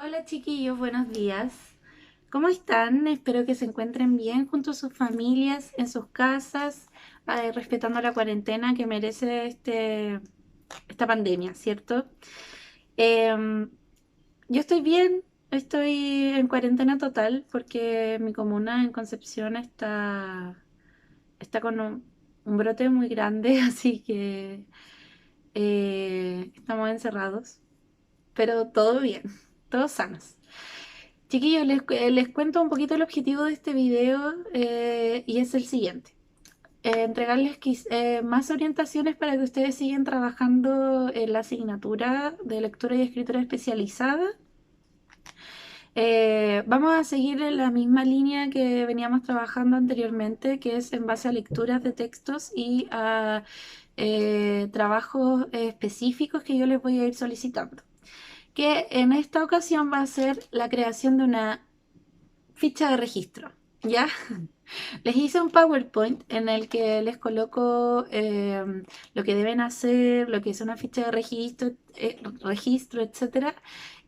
Hola chiquillos, buenos días. ¿Cómo están? Espero que se encuentren bien junto a sus familias, en sus casas, respetando la cuarentena que merece esta pandemia, ¿cierto? Em, yo estoy bien, estoy en cuarentena total porque mi comuna en Concepción está con un brote muy grande, así que estamos encerrados, pero todo bien, todos sanos. Chiquillos, les cuento un poquito el objetivo de este video y es el siguiente. Entregarles más orientaciones para que ustedes sigan trabajando en la asignatura de lectura y escritura especializada. Vamos a seguir en la misma línea que veníamos trabajando anteriormente, que es en base a lecturas de textos y a trabajos específicos que yo les voy a ir solicitando. Que en esta ocasión va a ser la creación de una ficha de registro, ¿ya? Les hice un PowerPoint en el que les coloco lo que deben hacer, lo que es una ficha de registro, etcétera.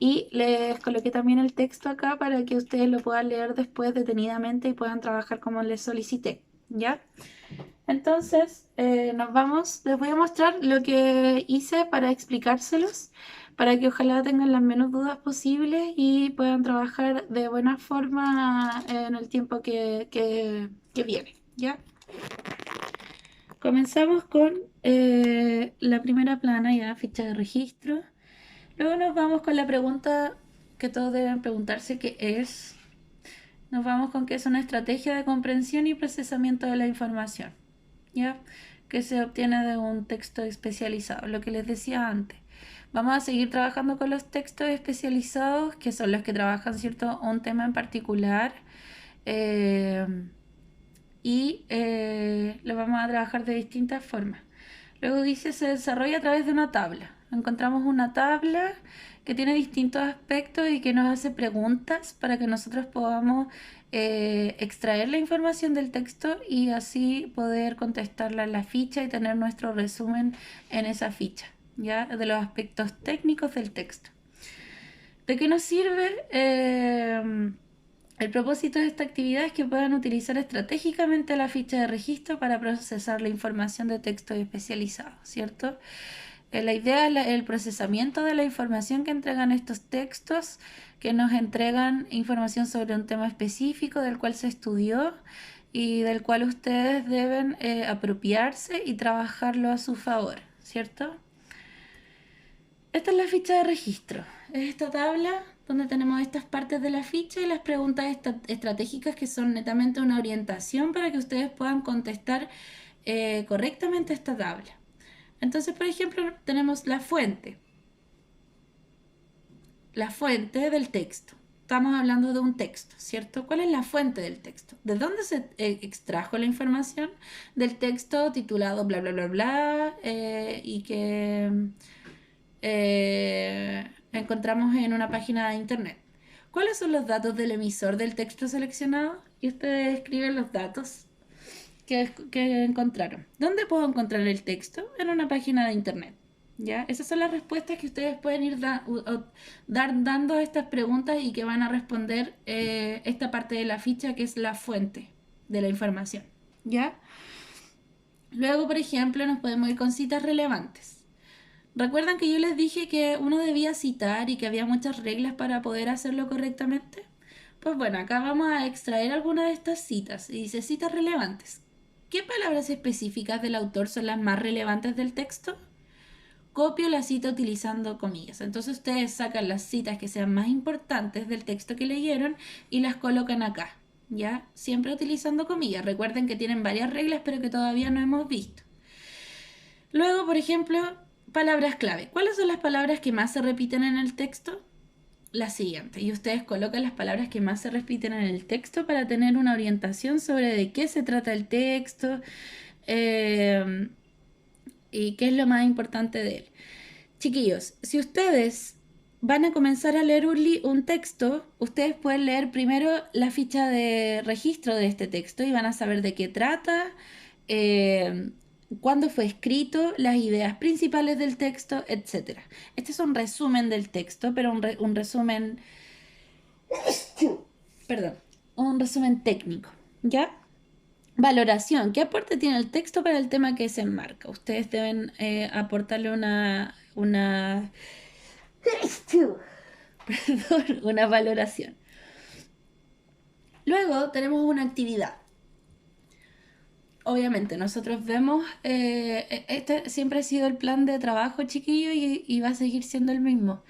Y les coloqué también el texto acá para que ustedes lo puedan leer después detenidamente y puedan trabajar como les solicité, ¿ya? Entonces, les voy a mostrar lo que hice para explicárselos, para que ojalá tengan las menos dudas posibles y puedan trabajar de buena forma en el tiempo que viene, ¿ya? Comenzamos con la primera plana, ya ficha de registro. Luego nos vamos con la pregunta que todos deben preguntarse, que es, nos vamos con qué es una estrategia de comprensión y procesamiento de la información, ¿ya? Que se obtiene de un texto especializado, lo que les decía antes. Vamos a seguir trabajando con los textos especializados, que son los que trabajan, ¿cierto?, un tema en particular. eh, lo vamos a trabajar de distintas formas. Luego dice, se desarrolla a través de una tabla. Encontramos una tabla que tiene distintos aspectos y que nos hace preguntas para que nosotros podamos extraer la información del texto y así poder contestarla en la ficha y tener nuestro resumen en esa ficha, ¿ya? De los aspectos técnicos del texto. ¿De qué nos sirve? El propósito de esta actividad es que puedan utilizar estratégicamente la ficha de registro para procesar la información de textos especializados, ¿cierto? La idea es el procesamiento de la información que entregan estos textos, que nos entregan información sobre un tema específico del cual se estudió y del cual ustedes deben apropiarse y trabajarlo a su favor, ¿cierto? Esta es la ficha de registro. Es esta tabla donde tenemos estas partes de la ficha y las preguntas estratégicas que son netamente una orientación para que ustedes puedan contestar correctamente esta tabla. Entonces, por ejemplo, tenemos la fuente del texto. Estamos hablando de un texto, ¿cierto? ¿Cuál es la fuente del texto? ¿De dónde se extrajo la información del texto titulado bla, bla, bla, bla? Y que encontramos en una página de internet. ¿Cuáles son los datos del emisor del texto seleccionado? Y ustedes escriben los datos que encontraron. ¿Dónde puedo encontrar el texto? En una página de internet. ¿Ya? Esas son las respuestas que ustedes pueden ir dando a estas preguntas y que van a responder esta parte de la ficha que es la fuente de la información. ¿Ya? Luego, por ejemplo, nos podemos ir con citas relevantes. ¿Recuerdan que yo les dije que uno debía citar y que había muchas reglas para poder hacerlo correctamente? Pues bueno, acá vamos a extraer algunas de estas citas. Y dice citas relevantes. ¿Qué palabras específicas del autor son las más relevantes del texto? Copio la cita utilizando comillas. Entonces ustedes sacan las citas que sean más importantes del texto que leyeron y las colocan acá. ¿Ya? Siempre utilizando comillas. Recuerden que tienen varias reglas pero que todavía no hemos visto. Luego, por ejemplo, palabras clave. ¿Cuáles son las palabras que más se repiten en el texto? La siguiente. Y ustedes colocan las palabras que más se repiten en el texto para tener una orientación sobre de qué se trata el texto eh, y qué es lo más importante de él. Chiquillos, si ustedes van a comenzar a leer un texto, ustedes pueden leer primero la ficha de registro de este texto y van a saber de qué trata, eh, cuándo fue escrito, las ideas principales del texto, etc. Este es un resumen del texto, pero un resumen, perdón, un resumen técnico, ¿ya? Valoración. ¿Qué aporte tiene el texto para el tema que se enmarca? Ustedes deben aportarle perdón, una valoración. Luego tenemos una actividad. Obviamente, nosotros vemos, este siempre ha sido el plan de trabajo, chiquillo, y va a seguir siendo el mismo.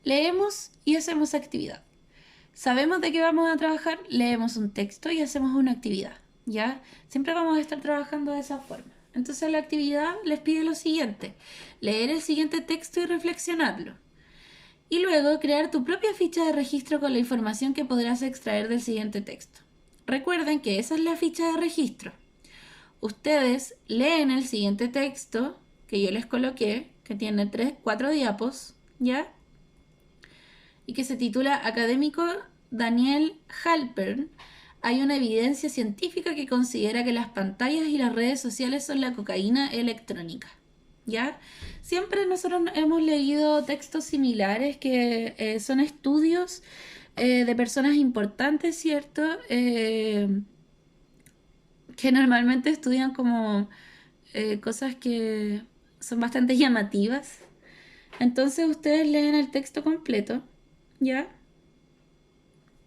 Leemos y hacemos actividad. Sabemos de qué vamos a trabajar, leemos un texto y hacemos una actividad, ¿ya? Siempre vamos a estar trabajando de esa forma. Entonces la actividad les pide lo siguiente: leer el siguiente texto y reflexionarlo. Y luego crear tu propia ficha de registro con la información que podrás extraer del siguiente texto. Recuerden que esa es la ficha de registro. Ustedes leen el siguiente texto que yo les coloqué, que tiene 4 diapos, ¿ya? Y que se titula Académico Daniel Halpern. Hay una evidencia científica que considera que las pantallas y las redes sociales son la cocaína electrónica, ¿ya? Siempre nosotros hemos leído textos similares que son estudios de personas importantes, ¿cierto? Que normalmente estudian como cosas que son bastante llamativas. Entonces ustedes leen el texto completo, ¿ya?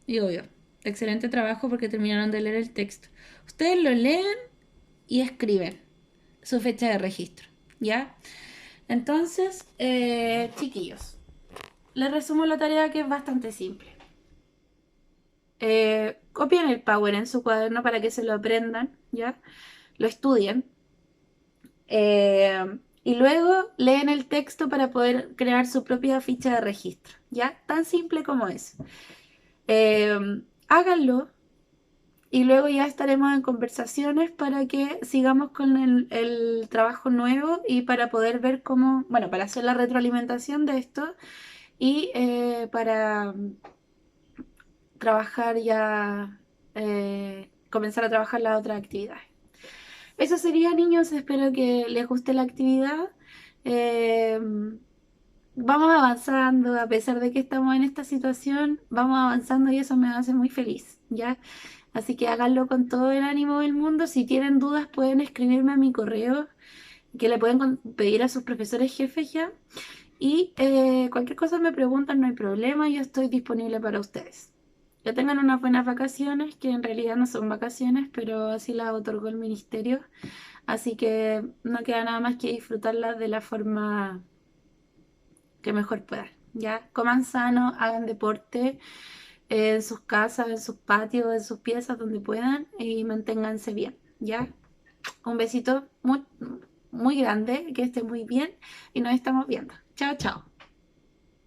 Y obvio, excelente trabajo porque terminaron de leer el texto. Ustedes lo leen y escriben su fecha de registro, ¿ya? Entonces, chiquillos, les resumo la tarea, que es bastante simple. Copien el Power en su cuaderno para que se lo aprendan, ¿ya? Lo estudien. Y luego leen el texto para poder crear su propia ficha de registro, ¿ya? Tan simple como es. Háganlo y luego ya estaremos en conversaciones para que sigamos con el trabajo nuevo y para poder ver cómo, bueno, para hacer la retroalimentación de esto y para trabajar ya, comenzar a trabajar las otras actividades. Eso sería, niños, espero que les guste la actividad. Eh, Vamos avanzando, a pesar de que estamos en esta situación, vamos avanzando y eso me hace muy feliz, ¿ya? Así que háganlo con todo el ánimo del mundo. Si tienen dudas, pueden escribirme a mi correo, que le pueden pedir a sus profesores jefes ya. Y cualquier cosa me preguntan, no hay problema, yo estoy disponible para ustedes. Que tengan unas buenas vacaciones, que en realidad no son vacaciones, pero así las otorgó el ministerio. Así que no queda nada más que disfrutarlas de la forma que mejor puedan. Ya, coman sano, hagan deporte en sus casas, en sus patios, en sus piezas, donde puedan, y manténganse bien. Ya, un besito muy, muy grande, que estén muy bien y nos estamos viendo. Chao, chao.